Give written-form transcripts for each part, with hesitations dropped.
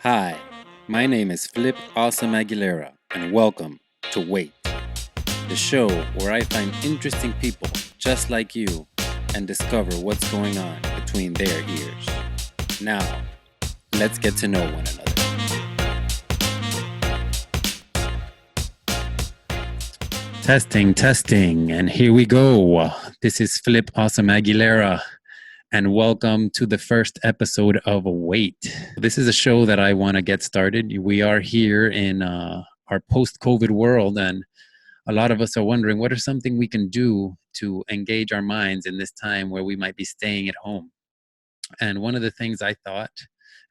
Hi, my name is Awesome Aguilera, and welcome to WEYT, the show where I find interesting people just like you and discover what's going on between their ears. Now, let's get to know one another. Testing, and here we go. This is Awesome Aguilera, and welcome to the first episode of WEYT. This is a show that I want to get started. We are here in our post-COVID world, and a lot of us are wondering what are something we can do to engage our minds in this time where we might be staying at home. And one of the things I thought,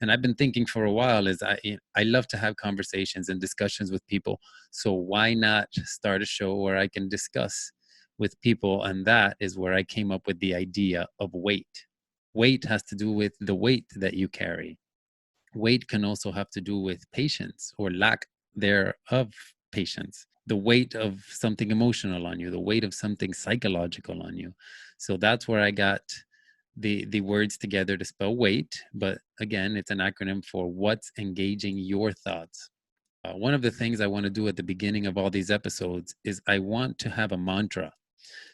and I've been thinking for a while, is I love to have conversations and discussions with people. So why not start a show where I can discuss with people? And that is where I came up with the idea of WEYT. WEYT has to do with the weight that you carry. WEYT can also have to do with patience or lack thereof patience. The weight of something emotional on you, the weight of something psychological on you. So that's where I got the words together to spell WEYT. But again, it's an acronym for what's engaging your thoughts. One of the things I want to do at the beginning of all these episodes is I want to have a mantra.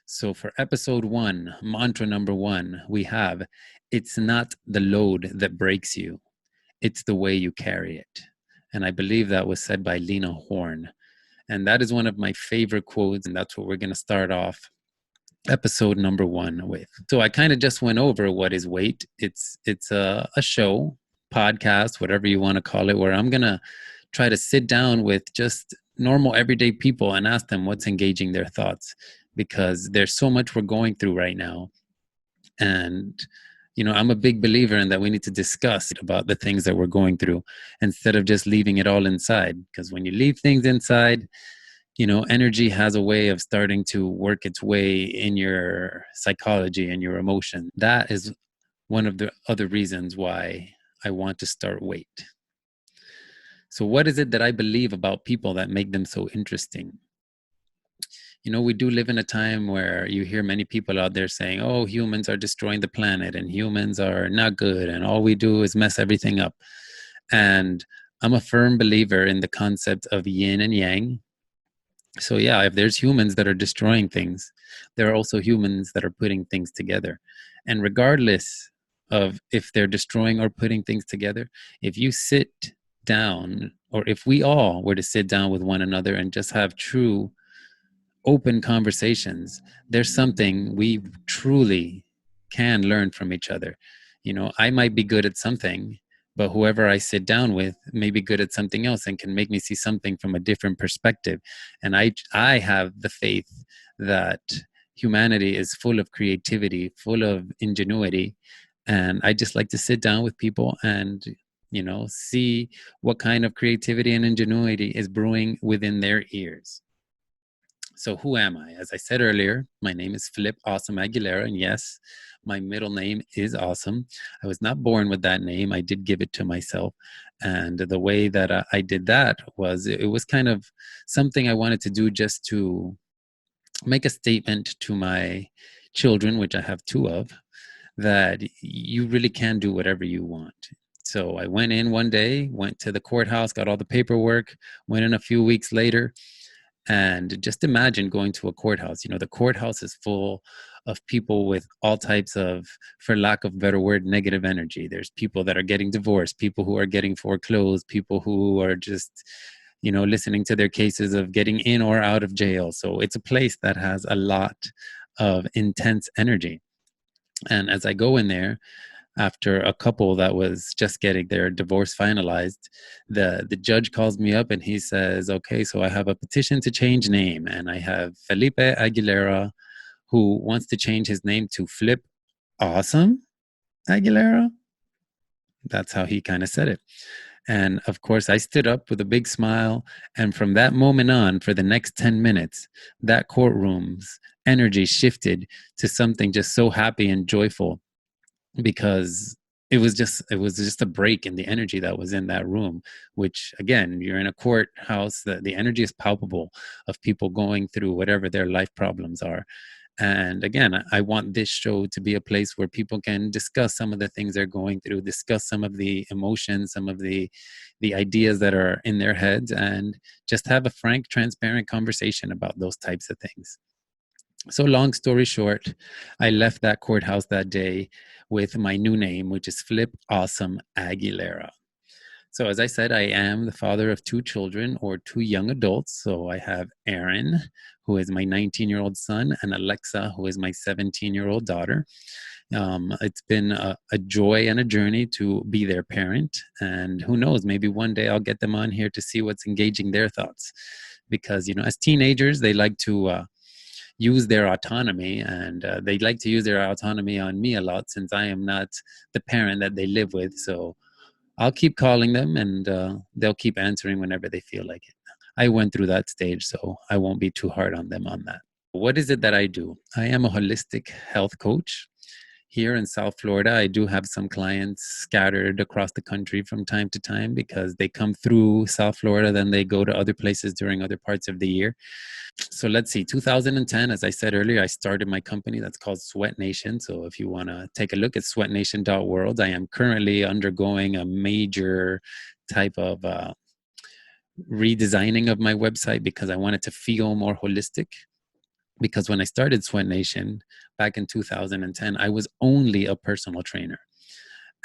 So for episode 1, mantra number 1, we have, it's not the load that breaks you, it's the way you carry it. And I believe that was said by Lena Horne. And that is one of my favorite quotes. And that's what we're going to start off episode number 1 with. So I kind of just went over what is WEYT. It's a show, podcast, whatever you want to call it, where I'm going to try to sit down with just normal everyday people and ask them what's engaging their thoughts, because there's so much we're going through right now. And I'm a big believer in that we need to discuss about the things that we're going through instead of just leaving it all inside, because when you leave things inside, energy has a way of starting to work its way in your psychology and your emotion. That is one of the other reasons why I want to start WEYT. So what is it that I believe about people that make them so interesting? We do live in a time where you hear many people out there saying, oh, humans are destroying the planet and humans are not good and all we do is mess everything up. And I'm a firm believer in the concept of yin and yang. So yeah, if there's humans that are destroying things, there are also humans that are putting things together. And regardless of if they're destroying or putting things together, if you sit down, or if we all were to sit down with one another and just have true open conversations, there's something we truly can learn from each other. I might be good at something, but whoever I sit down with may be good at something else and can make me see something from a different perspective. And I have the faith that humanity is full of creativity, full of ingenuity. And I just like to sit down with people and, see what kind of creativity and ingenuity is brewing within their ears. So who am I? As I said earlier, my name is Awesome Aguilera, and yes, my middle name is Awesome. I was not born with that name. I did give it to myself. And the way that I did that was, it was kind of something I wanted to do just to make a statement to my children, which I have 2 of, that you really can do whatever you want. So I went in one day, went to the courthouse, got all the paperwork, went in a few weeks later. And just imagine going to a courthouse. The courthouse is full of people with all types of, for lack of a better word, negative energy. There's people that are getting divorced, people who are getting foreclosed, people who are just, listening to their cases of getting in or out of jail. So it's a place that has a lot of intense energy. And as I go in there, after a couple that was just getting their divorce finalized, the judge calls me up and he says, okay, so I have a petition to change name, and I have Felipe Aguilera who wants to change his name to Awesome Aguilera. That's how he kind of said it. And of course, I stood up with a big smile. And from that moment on, for the next 10 minutes, that courtroom's energy shifted to something just so happy and joyful, because it was just a break in the energy that was in that room, which again, you're in a courthouse, the energy is palpable of people going through whatever their life problems are. And again, I want this show to be a place where people can discuss some of the things they're going through, discuss some of the emotions, some of the ideas that are in their heads, and just have a frank, transparent conversation about those types of things. So long story short, I left that courthouse that day with my new name, which is Flip Awesome Aguilera. So, as I said, I am the father of two children, or two young adults. So I have Aaron, who is my 19-year-old son, and Alexa, who is my 17-year-old daughter. It's been a joy and a journey to be their parent. And who knows, maybe one day I'll get them on here to see what's engaging their thoughts. Because, as teenagers, they like to use their autonomy, and they like to use their autonomy on me a lot, since I am not the parent that they live with. So I'll keep calling them, and they'll keep answering whenever they feel like it. I went through that stage, so I won't be too hard on them on that. What is it that I do? I am a holistic health coach. Here in South Florida, I do have some clients scattered across the country from time to time, because they come through South Florida, then they go to other places during other parts of the year. So let's see, 2010, as I said earlier, I started my company that's called Sweat Nation. So if you want to take a look at sweatnation.world, I am currently undergoing a major type of redesigning of my website, because I want it to feel more holistic. Because when I started Sweat Nation back in 2010, I was only a personal trainer.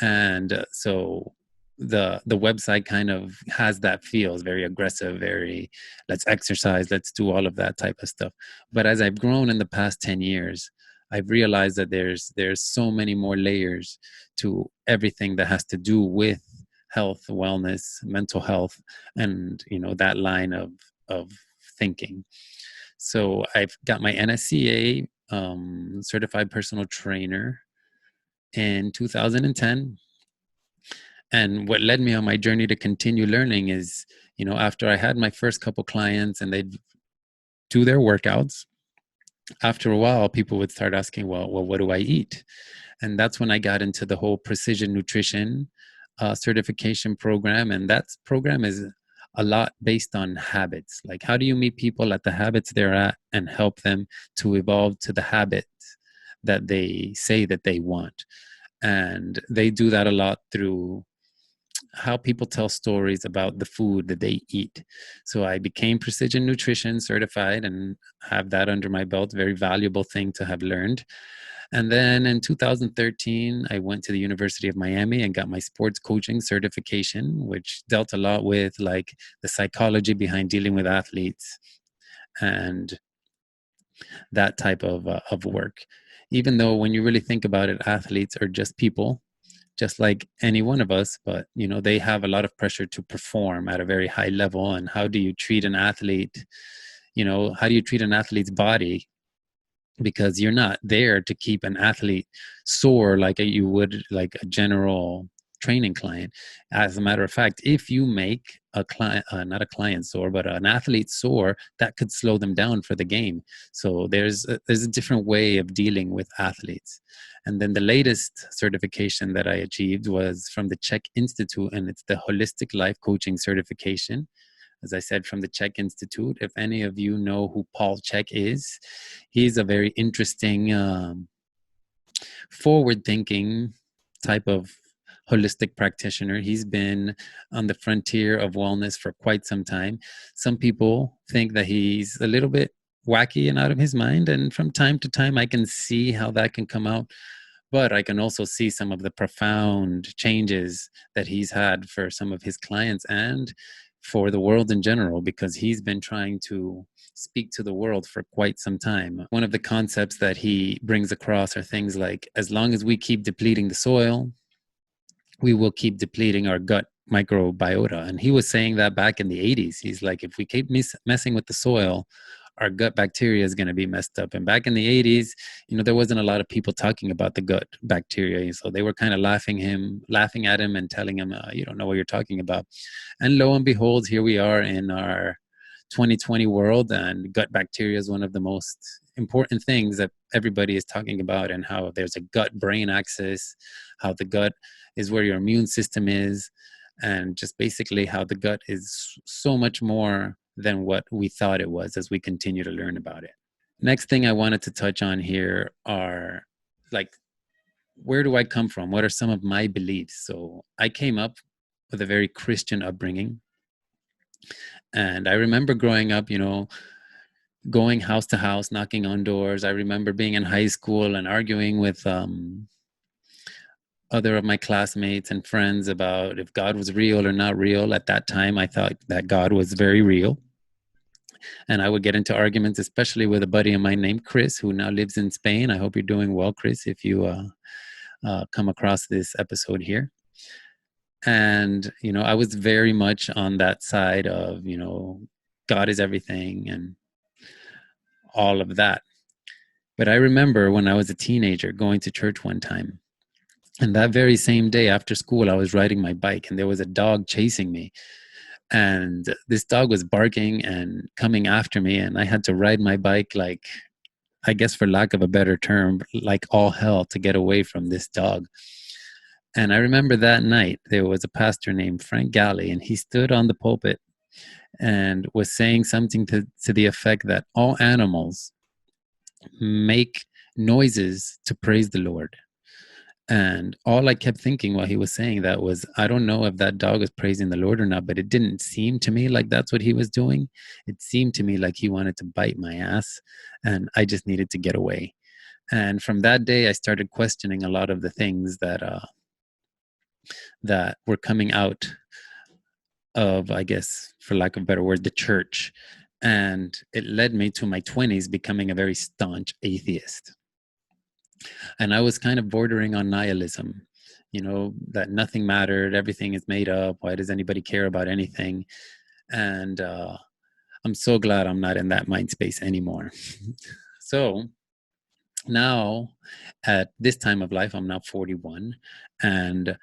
And so the website kind of has that feel. It's very aggressive, very let's exercise, let's do all of that type of stuff. But as I've grown in the past 10 years, I've realized that there's so many more layers to everything that has to do with health, wellness, mental health, and that line of thinking. So I've got my NSCA certified personal trainer in 2010. And what led me on my journey to continue learning is, after I had my first couple clients and they'd do their workouts, after a while, people would start asking, well, what do I eat? And that's when I got into the whole precision nutrition certification program. And that program is a lot based on habits. Like, how do you meet people at the habits they're at and help them to evolve to the habits that they say that they want? And they do that a lot through how people tell stories about the food that they eat. So I became precision nutrition certified and have that under my belt. Very valuable thing to have learned. And then in 2013, I went to the University of Miami and got my sports coaching certification, which dealt a lot with like the psychology behind dealing with athletes and that type of work. Even though when you really think about it, athletes are just people, just like any one of us, but they have a lot of pressure to perform at a very high level. And how do you treat an athlete? How do you treat an athlete's body? Because you're not there to keep an athlete sore like you would like a general training client. As a matter of fact, if you make a client, not a client sore, but an athlete sore, that could slow them down for the game. So there's a different way of dealing with athletes. And then the latest certification that I achieved was from the Czech Institute, and it's the Holistic Life Coaching Certification. As I said, from the Czech Institute. If any of you know who Paul Chek is, he's a very interesting, forward-thinking type of holistic practitioner. He's been on the frontier of wellness for quite some time. Some people think that he's a little bit wacky and out of his mind, and from time to time I can see how that can come out. But I can also see some of the profound changes that he's had for some of his clients and for the world in general, because he's been trying to speak to the world for quite some time. One of the concepts that he brings across are things like, as long as we keep depleting the soil, we will keep depleting our gut microbiota. And he was saying that back in the 80s. He's like, if we keep messing with the soil, our gut bacteria is going to be messed up. And back in the 80s, there wasn't a lot of people talking about the gut bacteria. So they were kind of laughing at him and telling him, you don't know what you're talking about. And lo and behold, here we are in our 2020 world, and gut bacteria is one of the most important things that everybody is talking about, and how there's a gut brain axis, how the gut is where your immune system is, and just basically how the gut is so much more than what we thought it was as we continue to learn about it. Next thing I wanted to touch on here are like, where do I come from? What are some of my beliefs? So I came up with a very Christian upbringing. And I remember growing up, going house to house, knocking on doors. I remember being in high school and arguing with other of my classmates and friends about if God was real or not real. At that time, I thought that God was very real. And I would get into arguments, especially with a buddy of mine named Chris, who now lives in Spain. I hope you're doing well, Chris, if you come across this episode here. And, I was very much on that side of, God is everything and all of that. But I remember when I was a teenager going to church one time. And that very same day after school, I was riding my bike and there was a dog chasing me. And this dog was barking and coming after me. And I had to ride my bike, like, I guess for lack of a better term, like all hell to get away from this dog. And I remember that night there was a pastor named Frank Galley, and he stood on the pulpit and was saying something to the effect that all animals make noises to praise the Lord. And all I kept thinking while he was saying that was, I don't know if that dog is praising the Lord or not, but it didn't seem to me like that's what he was doing. It seemed to me like he wanted to bite my ass, and I just needed to get away. And from that day, I started questioning a lot of the things that were coming out of, I guess, for lack of a better word, the church. And it led me to my 20s becoming a very staunch atheist. And I was kind of bordering on nihilism, that nothing mattered, everything is made up. Why does anybody care about anything? And I'm so glad I'm not in that mind space anymore. So now, at this time of life, I'm now 41. And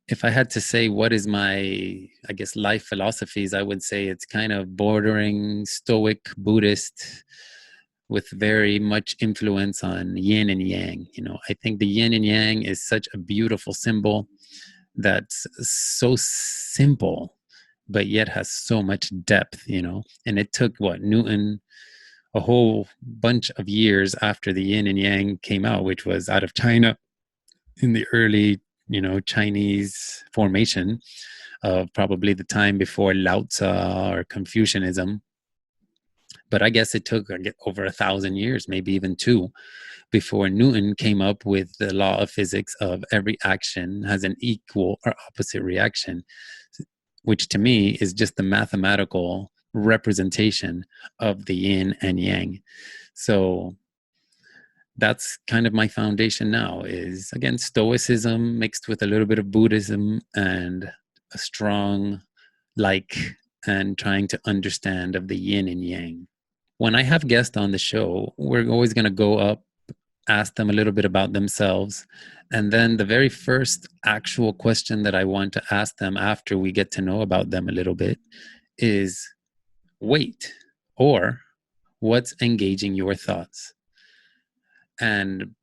if I had to say what is my, I guess, life philosophies, I would say it's kind of bordering Stoic Buddhist with very much influence on yin and yang. I think the yin and yang is such a beautiful symbol that's so simple, but yet has so much depth, and it took Newton a whole bunch of years after the yin and yang came out, which was out of China in the early, Chinese formation of probably the time before Lao Tzu or Confucianism. But I guess it took over 1,000 years, maybe even two, before Newton came up with the law of physics of every action has an equal or opposite reaction, which to me is just the mathematical representation of the yin and yang. So that's kind of my foundation now, is again Stoicism mixed with a little bit of Buddhism and a strong and trying to understand of the yin and yang. When I have guests on the show, we're always going to go up, ask them a little bit about themselves. And then the very first actual question that I want to ask them after we get to know about them a little bit is WEYT, or what's engaging your thoughts? And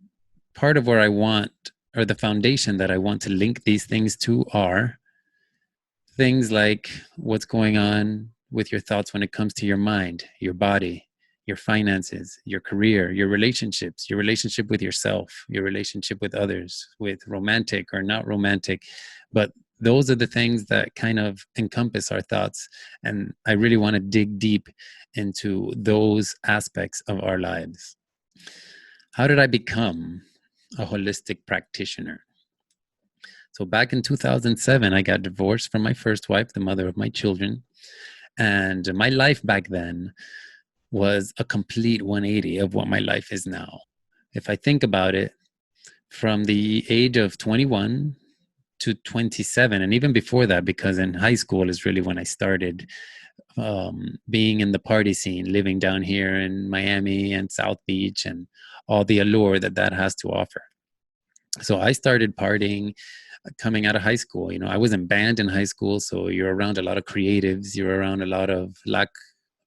part of where I want, or the foundation that I want to link these things to, are things like what's going on with your thoughts when it comes to your mind, your body, your finances, your career, your relationships, your relationship with yourself, your relationship with others, with romantic or not romantic. But those are the things that kind of encompass our thoughts. And I really want to dig deep into those aspects of our lives. How did I become a holistic practitioner? So back in 2007, I got divorced from my first wife, the mother of my children. And my life back then was a complete 180 of what my life is now. If I think about it, from the age of 21 to 27, and even before that, because in high school is really when I started being in the party scene, living down here in Miami and South Beach and all the allure that has to offer. So I started partying coming out of high school. I was in band in high school, so you're around a lot of creatives, you're around a lot of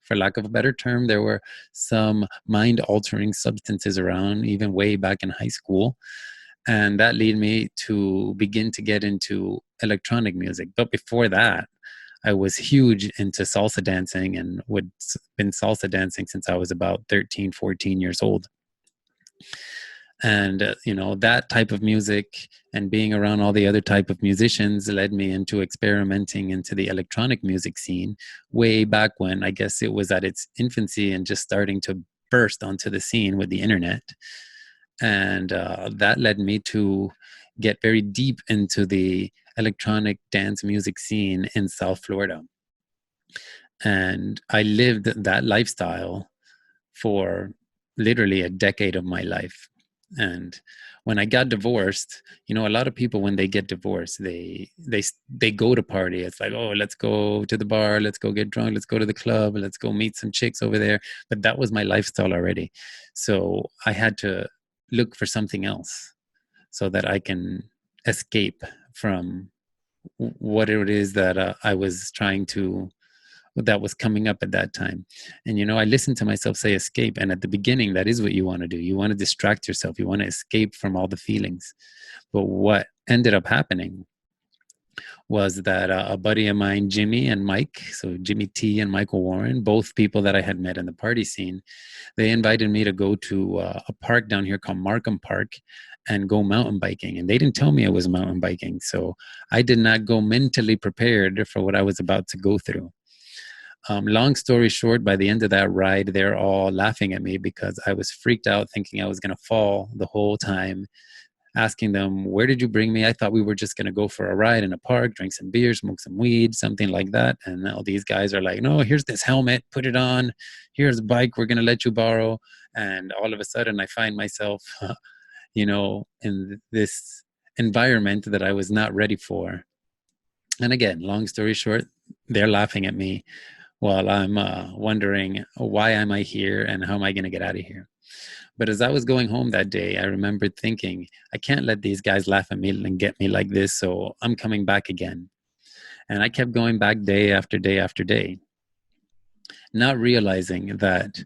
for lack of a better term, there were some mind-altering substances around, even way back in high school. And that led me to begin to get into electronic music. But before that, I was huge into salsa dancing and would been salsa dancing since I was about 13, 14 years old. And that type of music and being around all the other type of musicians led me into experimenting into the electronic music scene way back when I guess it was at its infancy and just starting to burst onto the scene with the internet. And that led me to get very deep into the electronic dance music scene in South Florida. And I lived that lifestyle for literally a decade of my life. And when I got divorced, a lot of people, when they get divorced, they go to party. It's like, oh, let's go to the bar, let's go get drunk, let's go to the club, let's go meet some chicks over there. But that was my lifestyle already. So I had to look for something else so that I can escape from what it is that I was trying to that was coming up at that time. And I listened to myself say escape, and at the beginning that is what you want to do. You want to distract yourself, you want to escape from all the feelings. But what ended up happening was that a buddy of mine, Jimmy and Mike, so Jimmy T and Michael Warren, both people that I had met in the party scene, they invited me to go to a park down here called Markham Park and go mountain biking. And they didn't tell me it was mountain biking, so I did not go mentally prepared for what I was about to go through. Long story short, by the end of that ride, they're all laughing at me because I was freaked out thinking I was going to fall the whole time, asking them, where did you bring me? I thought we were just going to go for a ride in a park, drink some beer, smoke some weed, something like that. And all these guys are like, no, here's this helmet, put it on. Here's a bike we're going to let you borrow. And all of a sudden I find myself, in this environment that I was not ready for. And again, long story short, they're laughing at me while I'm wondering, why am I here and how am I going to get out of here? But as I was going home that day, I remembered thinking, I can't let these guys laugh at me and get me like this, so I'm coming back again. And I kept going back day after day after day, not realizing that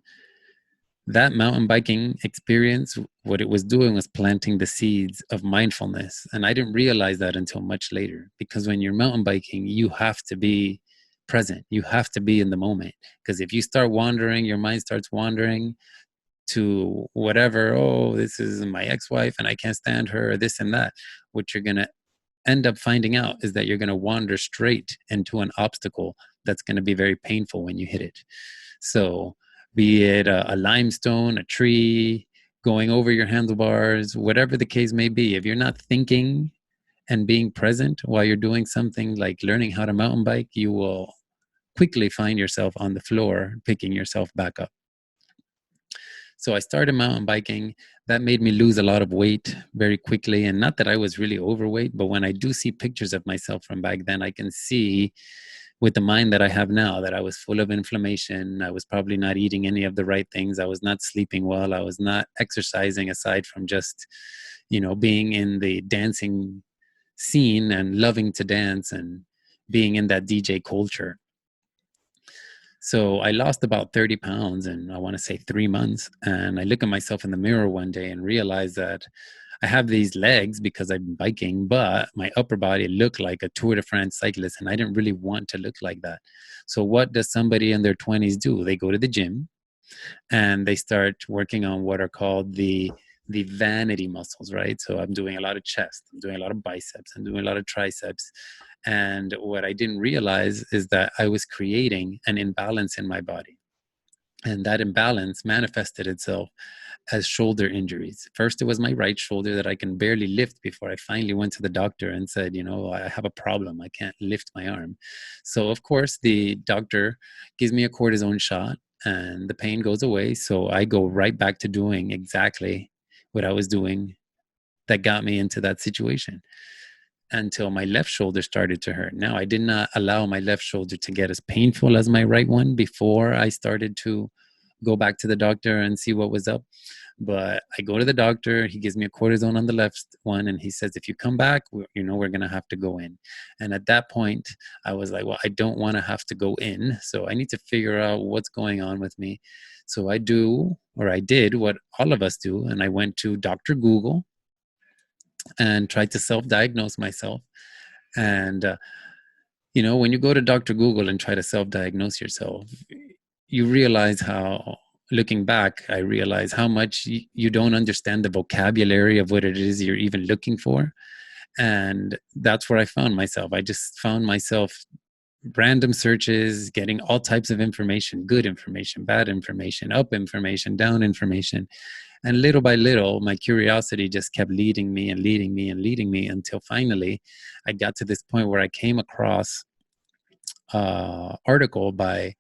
mountain biking experience, what it was doing was planting the seeds of mindfulness. And I didn't realize that until much later, because when you're mountain biking, you have to be present. You have to be in the moment, because if you start wandering, your mind starts wandering to whatever, oh, this is my ex-wife and I can't stand her, or this and that. What you're going to end up finding out is that you're going to wander straight into an obstacle that's going to be very painful when you hit it. So be it a limestone, a tree, going over your handlebars, whatever the case may be, if you're not thinking and being present while you're doing something like learning how to mountain bike, you will quickly find yourself on the floor, picking yourself back up. So I started mountain biking. That made me lose a lot of weight very quickly. And not that I was really overweight, but when I do see pictures of myself from back then, I can see with the mind that I have now that I was full of inflammation. I was probably not eating any of the right things. I was not sleeping well. I was not exercising aside from just, being in the dancing scene and loving to dance and being in that DJ culture. So I lost about 30 pounds in, I want to say, 3 months. And I look at myself in the mirror one day and realize that I have these legs because I've been biking, but my upper body looked like a Tour de France cyclist. And I didn't really want to look like that. So what does somebody in their 20s do? They go to the gym and they start working on what are called the vanity muscles, right? So I'm doing a lot of chest, I'm doing a lot of biceps, I'm doing a lot of triceps. And what I didn't realize is that I was creating an imbalance in my body. And that imbalance manifested itself as shoulder injuries. First, it was my right shoulder that I can barely lift before I finally went to the doctor and said, I have a problem. I can't lift my arm. So, of course, the doctor gives me a cortisone shot and the pain goes away. So I go right back to doing exactly what I was doing that got me into that situation, until my left shoulder started to hurt. Now, I did not allow my left shoulder to get as painful as my right one before I started to go back to the doctor and see what was up. But I go to the doctor, he gives me a cortisone on the left one, and he says, if you come back, we're going to have to go in. And at that point, I was like, well, I don't want to have to go in. So I need to figure out what's going on with me. So I did what all of us do. And I went to Dr. Google and tried to self-diagnose myself. And when you go to Dr. Google and try to self-diagnose yourself, you realize how, looking back, I realize how much you don't understand the vocabulary of what it is you're even looking for. And that's where I found myself. I just found myself random searches, getting all types of information, good information, bad information, up information, down information. And little by little, my curiosity just kept leading me and leading me and leading me until finally I got to this point where I came across an article by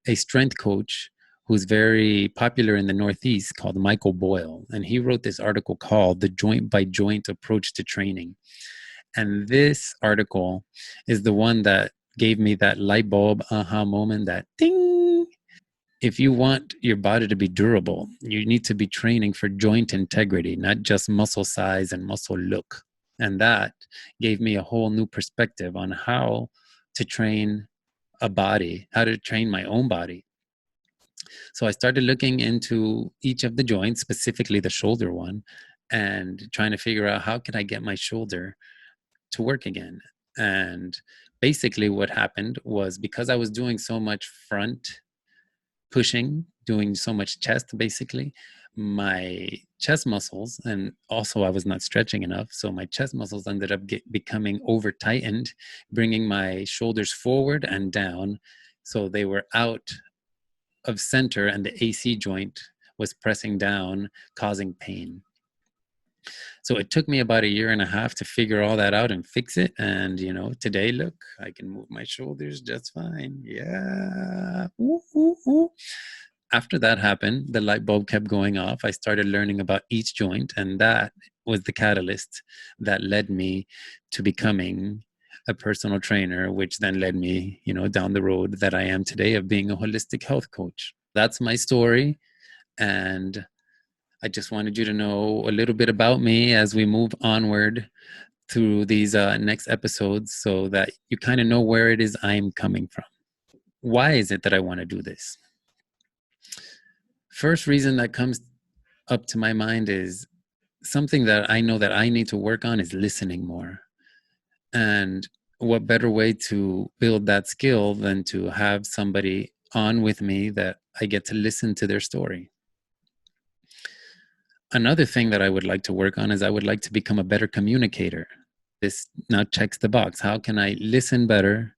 a strength coach who's very popular in the Northeast called Michael Boyle. And he wrote this article called The Joint by Joint Approach to Training. And this article is the one that gave me that light bulb aha moment, that ding. If you want your body to be durable, you need to be training for joint integrity, not just muscle size and muscle look. And that gave me a whole new perspective on how to train a body, how to train my own body. So I started looking into each of the joints, specifically the shoulder one, and trying to figure out how can I get my shoulder to work again. And basically what happened was, because I was doing so much front pushing, doing so much chest, basically, my chest muscles, and also I was not stretching enough, so my chest muscles ended up becoming over tightened, bringing my shoulders forward and down, so they were out of center, and the AC joint was pressing down, causing pain. So it took me about 1.5 years to figure all that out and fix it. And, today, look, I can move my shoulders just fine. Yeah. Ooh, ooh, ooh. After that happened, the light bulb kept going off. I started learning about each joint, and that was the catalyst that led me to becoming a personal trainer, which then led me, down the road that I am today of being a holistic health coach. That's my story. And I just wanted you to know a little bit about me as we move onward through these next episodes, so that you kind of know where it is I'm coming from. Why is it that I want to do this? First reason that comes up to my mind is something that I know that I need to work on is listening more. And what better way to build that skill than to have somebody on with me that I get to listen to their story. Another thing that I would like to work on is I would like to become a better communicator. This now checks the box. How can I listen better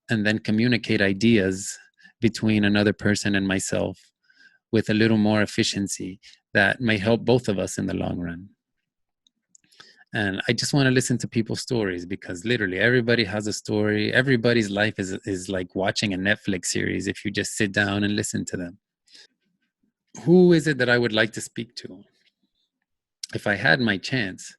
and then communicate ideas between another person and myself with a little more efficiency that may help both of us in the long run? And I just want to listen to people's stories, because literally everybody has a story. Everybody's life is like watching a Netflix series if you just sit down and listen to them. Who is it that I would like to speak to? If I had my chance,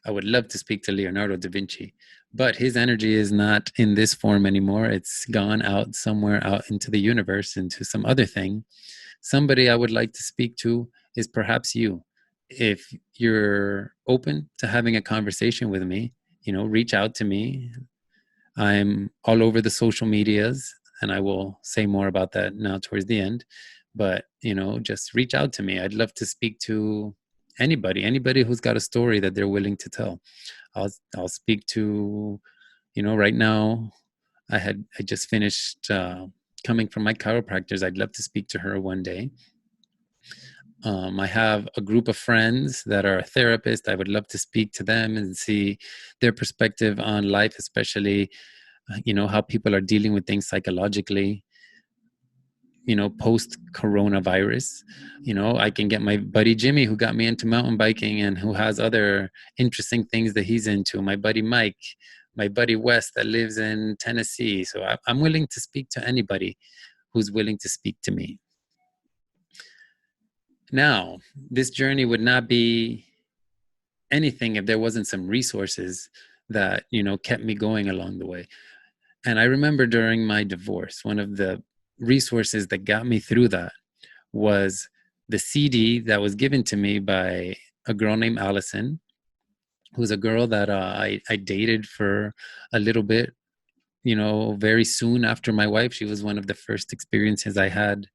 I would love to speak to Leonardo da Vinci, but his energy is not in this form anymore. It's gone out somewhere out into the universe, into some other thing. Somebody I would like to speak to is perhaps you. If you're open to having a conversation with me, reach out to me. I'm all over the social medias, and I will say more about that now towards the end. But, just reach out to me. I'd love to speak to anybody who's got a story that they're willing to tell. I'll speak to, right now, I just finished coming from my chiropractors. I'd love to speak to her one day. I have a group of friends that are therapists. I would love to speak to them and see their perspective on life, especially, how people are dealing with things psychologically, post coronavirus. I can get my buddy Jimmy, who got me into mountain biking and who has other interesting things that he's into, my buddy Mike, my buddy Wes that lives in Tennessee. So I'm willing to speak to anybody who's willing to speak to me. Now, this journey would not be anything if there wasn't some resources that, kept me going along the way. And I remember during my divorce, one of the resources that got me through that was the CD that was given to me by a girl named Allison, who's a girl that I dated for a little bit, very soon after my wife. She was one of the first experiences I had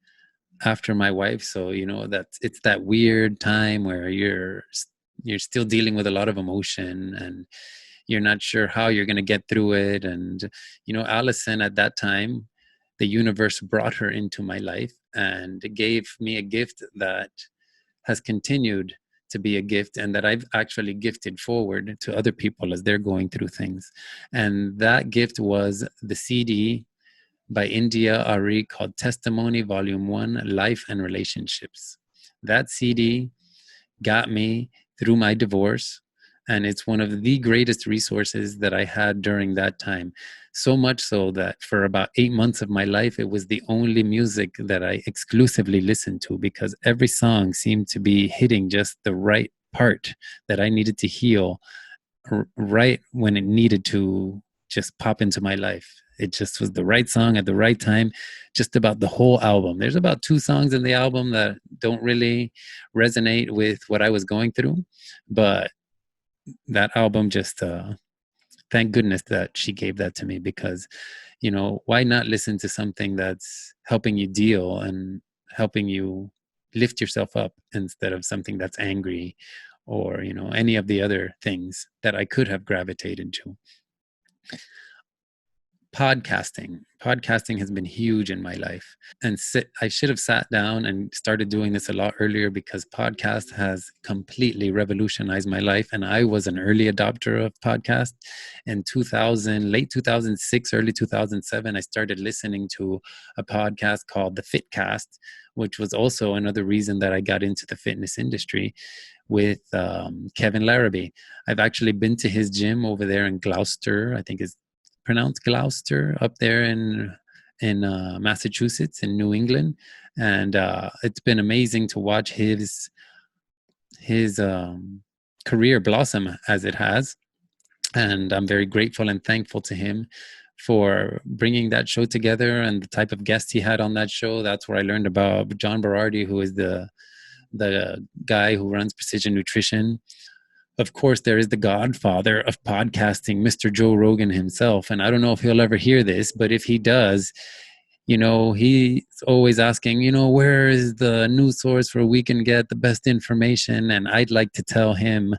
after my wife. So, it's that weird time where you're still dealing with a lot of emotion, and you're not sure how you're going to get through it. And, Allison at that time, the universe brought her into my life and gave me a gift that has continued to be a gift, and that I've actually gifted forward to other people as they're going through things. And that gift was the CD by India Arie called Testimony Volume 1, Life and Relationships. That CD got me through my divorce, and it's one of the greatest resources that I had during that time. So much so that for about 8 months of my life, it was the only music that I exclusively listened to, because every song seemed to be hitting just the right part that I needed to heal right when it needed to just pop into my life. It just was the right song at the right time, just about the whole album. There's about 2 songs in the album that don't really resonate with what I was going through, but that album just, thank goodness that she gave that to me, because, why not listen to something that's helping you deal and helping you lift yourself up, instead of something that's angry, or, any of the other things that I could have gravitated to. Podcasting has been huge in my life, and I should have sat down and started doing this a lot earlier, because podcast has completely revolutionized my life. And I was an early adopter of podcast. In 2000, late 2006, early 2007, I started listening to a podcast called the Fitcast, which was also another reason that I got into the fitness industry, with Kevin Larrabee. I've actually been to his gym over there in Gloucester. I think it's pronounced Gloucester, up there in Massachusetts, in New England. And it's been amazing to watch his career blossom as it has. And I'm very grateful and thankful to him for bringing that show together, and the type of guests he had on that show. That's where I learned about John Berardi, who is the guy who runs Precision Nutrition. Of course, there is the godfather of podcasting, Mr. Joe Rogan himself. And I don't know if he'll ever hear this, but if he does, he's always asking, where is the news source where we can get the best information? And I'd like to tell him,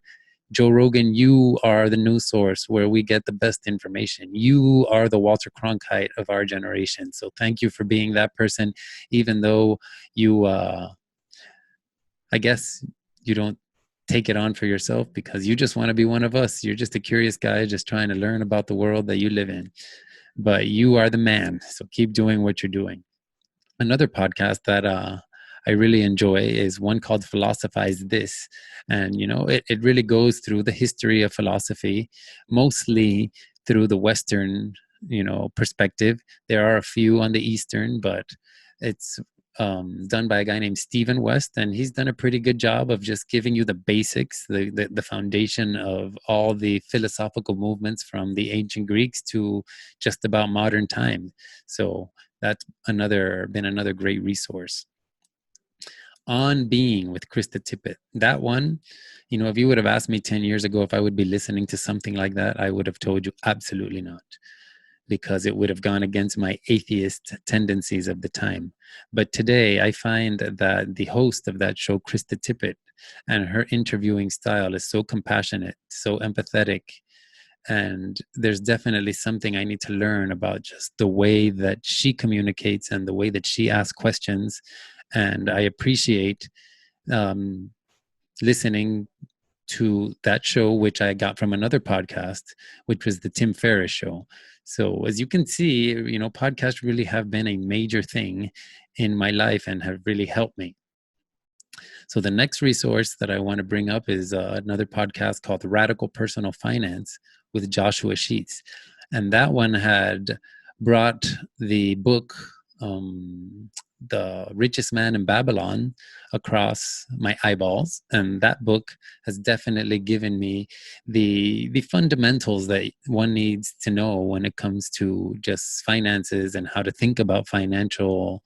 Joe Rogan, you are the news source where we get the best information. You are the Walter Cronkite of our generation. So thank you for being that person, even though you, I guess you don't take it on for yourself, because you just want to be one of us. You're just a curious guy just trying to learn about the world that you live in. But you are the man. So keep doing what you're doing. Another podcast that I really enjoy is one called Philosophize This. And, it really goes through the history of philosophy, mostly through the Western, perspective. There are a few on the Eastern, but it's done by a guy named Stephen West, and he's done a pretty good job of just giving you the basics, the foundation of all the philosophical movements from the ancient Greeks to just about modern time. So that's been another great resource. On Being with Krista Tippett. That one, if you would have asked me 10 years ago if I would be listening to something like that, I would have told you absolutely not, because it would have gone against my atheist tendencies of the time. But today I find that the host of that show, Krista Tippett, and her interviewing style is so compassionate, so empathetic. And there's definitely something I need to learn about just the way that she communicates and the way that she asks questions. And I appreciate listening to that show, which I got from another podcast, which was the Tim Ferriss show. So as you can see, podcasts really have been a major thing in my life and have really helped me. So the next resource that I want to bring up is another podcast called Radical Personal Finance with Joshua Sheets. And that one had brought the book, The Richest Man in Babylon, across my eyeballs. And that book has definitely given me the fundamentals that one needs to know when it comes to just finances and how to think about financial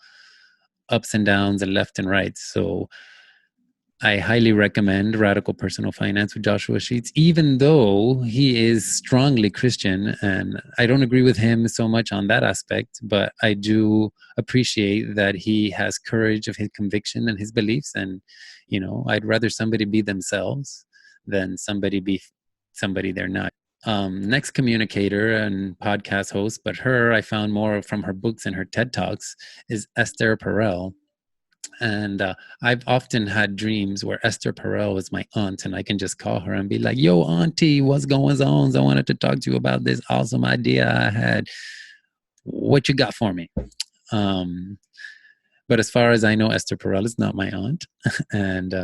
ups and downs and left and right. So I highly recommend Radical Personal Finance with Joshua Sheets, even though he is strongly Christian. And I don't agree with him so much on that aspect, but I do appreciate that he has courage of his conviction and his beliefs. And, I'd rather somebody be themselves than somebody be somebody they're not. next communicator and podcast host, but her I found more from her books and her TED Talks, is Esther Perel. And I've often had dreams where Esther Perel is my aunt, and I can just call her and be like, "Yo, auntie, what's going on? I wanted to talk to you about this awesome idea I had. What you got for me?" Um, but as far as I know, Esther Perel is not my aunt, and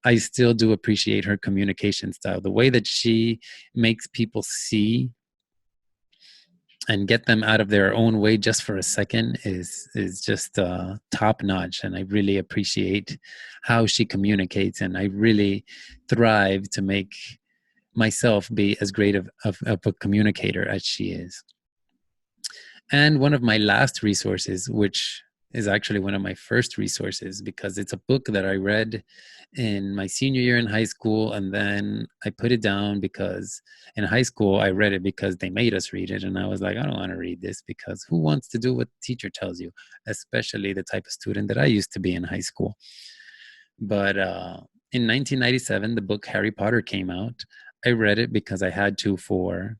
I still do appreciate her communication style. The way that she makes people see and get them out of their own way just for a second is just top notch, and I really appreciate how she communicates, and I really thrive to make myself be as great of a communicator as she is. And one of my last resources, which is actually one of my first resources because it's a book that I read in my senior year in high school, and then I put it down because in high school I read it because they made us read it, and I was like, I don't want to read this because who wants to do what the teacher tells you, especially the type of student that I used to be in high school. But in 1997 the book Harry Potter came out. I read it because I had to for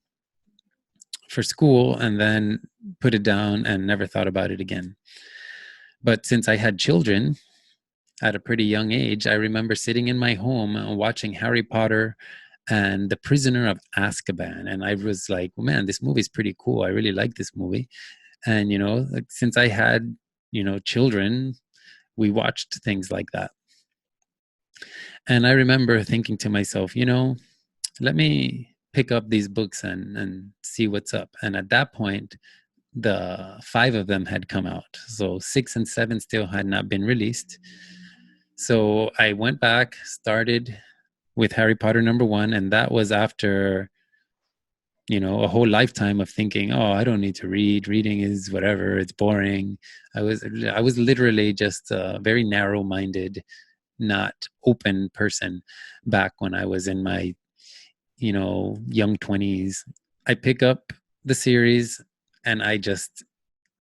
school, and then put it down and never thought about it again. But since I had children at a pretty young age, I remember sitting in my home and watching Harry Potter and The Prisoner of Azkaban. And I was like, oh, man, this movie's pretty cool. I really like this movie. And, like, since I had, children, we watched things like that. And I remember thinking to myself, let me pick up these books and see what's up. And at that point, the 5 of them had come out. So 6 and 7 still had not been released. So I went back, started with Harry Potter #1, and that was after, a whole lifetime of thinking, oh, I don't need to read. Reading is whatever, it's boring. I was literally just a very narrow-minded, not open person back when I was in my, young 20s. I pick up the series and I just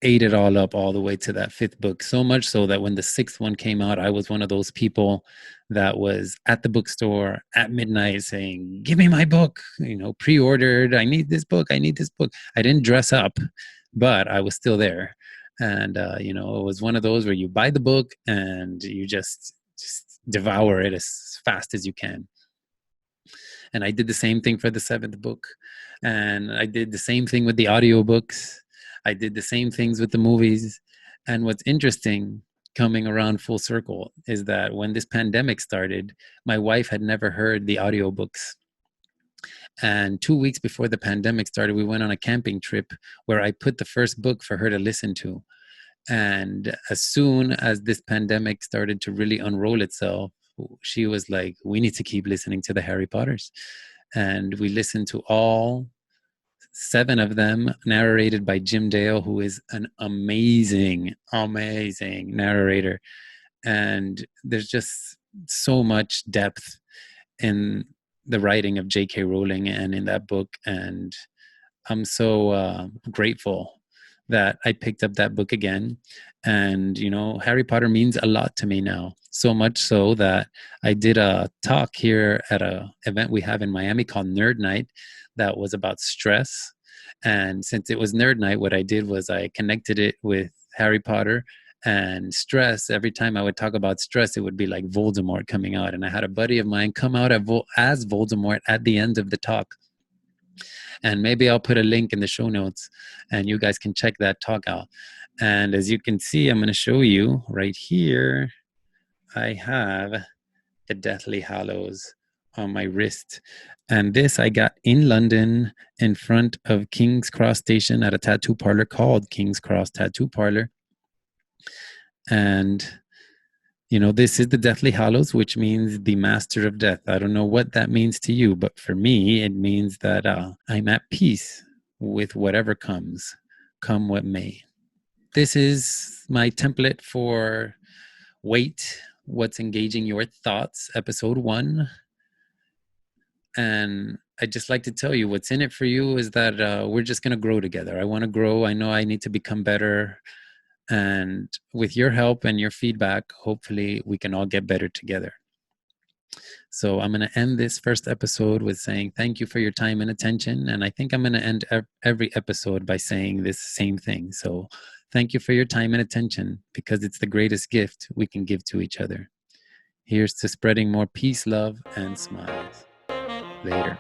ate it all up all the way to that 5th book, so much so that when the 6th one came out, I was one of those people that was at the bookstore at midnight saying, give me my book, pre-ordered, I need this book, I need this book. I didn't dress up, but I was still there. And it was one of those where you buy the book and you just devour it as fast as you can. And I did the same thing for the 7th book, and I did the same thing with the audiobooks. I did the same things with the movies. And what's interesting, coming around full circle, is that when this pandemic started, my wife had never heard the audiobooks. And 2 weeks before the pandemic started, we went on a camping trip where I put the first book for her to listen to. And as soon as this pandemic started to really unroll itself, she was like, we need to keep listening to the Harry Potters. And we listened to all 7 of them, narrated by Jim Dale, who is an amazing narrator. And there's just so much depth in the writing of J.K. Rowling and in that book. And I'm so grateful that I picked up that book again. And, Harry Potter means a lot to me now. So much so that I did a talk here at an event we have in Miami called Nerd Night that was about stress. And since it was Nerd Night, what I did was I connected it with Harry Potter and stress. Every time I would talk about stress, it would be like Voldemort coming out. And I had a buddy of mine come out as Voldemort at the end of the talk. And maybe I'll put a link in the show notes and you guys can check that talk out. And as you can see, I'm going to show you right here, I have the Deathly Hallows on my wrist. And this I got in London in front of King's Cross Station at a tattoo parlor called King's Cross Tattoo Parlor. And this is the Deathly Hallows, which means the master of death. I don't know what that means to you, but for me, it means that I'm at peace with whatever comes, come what may. This is my template for WEYT, What's Engaging Your Thoughts, episode 1. And I'd just like to tell you what's in it for you is that we're just going to grow together. I want to grow. I know I need to become better. And with your help and your feedback, hopefully we can all get better together. So I'm going to end this first episode with saying thank you for your time and attention. And I think I'm going to end every episode by saying this same thing. So thank you for your time and attention, because it's the greatest gift we can give to each other. Here's to spreading more peace, love, and smiles. Later.